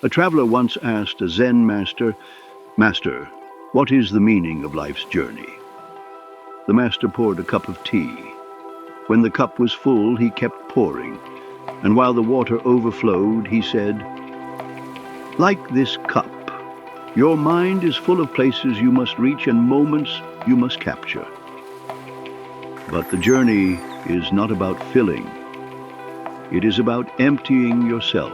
A traveler once asked a Zen master, "Master, what is the meaning of life's journey?" The master poured a cup of tea. When the cup was full, he kept pouring, and while the water overflowed, he said, "Like this cup, your mind is full of places you must reach and moments you must capture. But the journey is not about filling. It is about emptying yourself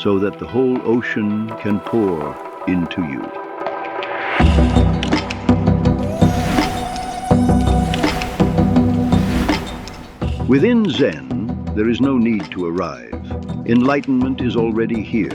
so that the whole ocean can pour into you." Within Zen, there is no need to arrive. Enlightenment is already here.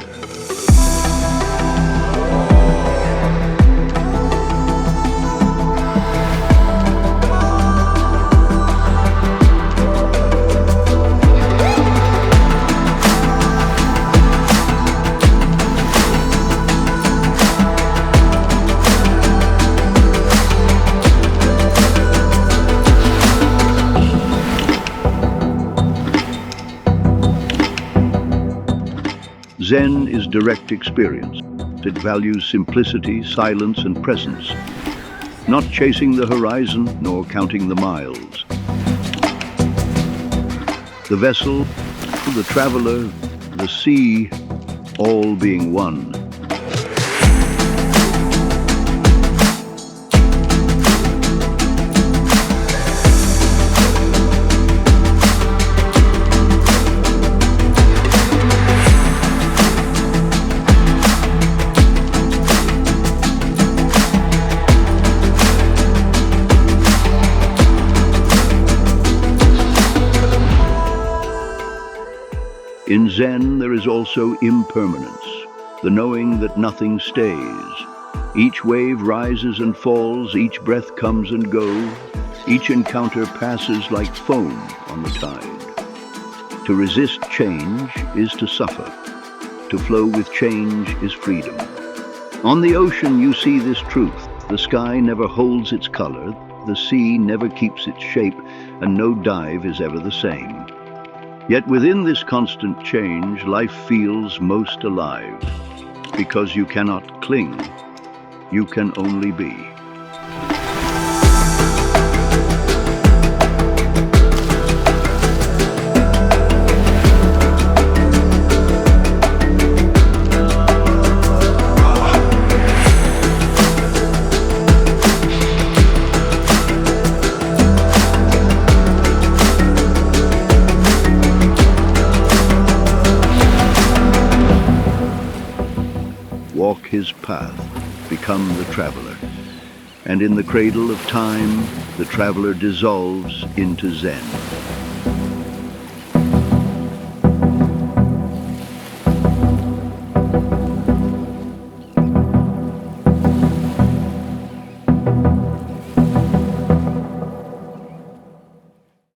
Zen is direct experience. It values simplicity, silence, and presence, not chasing the horizon nor counting the miles. The vessel, the traveler, the sea, all being one. In Zen, there is also impermanence, the knowing that nothing stays. Each wave rises and falls, each breath comes and goes, each encounter passes like foam on the tide. To resist change is to suffer. To flow with change is freedom. On the ocean, you see this truth. The sky never holds its color, the sea never keeps its shape, and no dive is ever the same. Yet within this constant change, life feels most alive. Because you cannot cling, you can only be. Walk his path, become the traveler. And in the cradle of time, the traveler dissolves into Zen.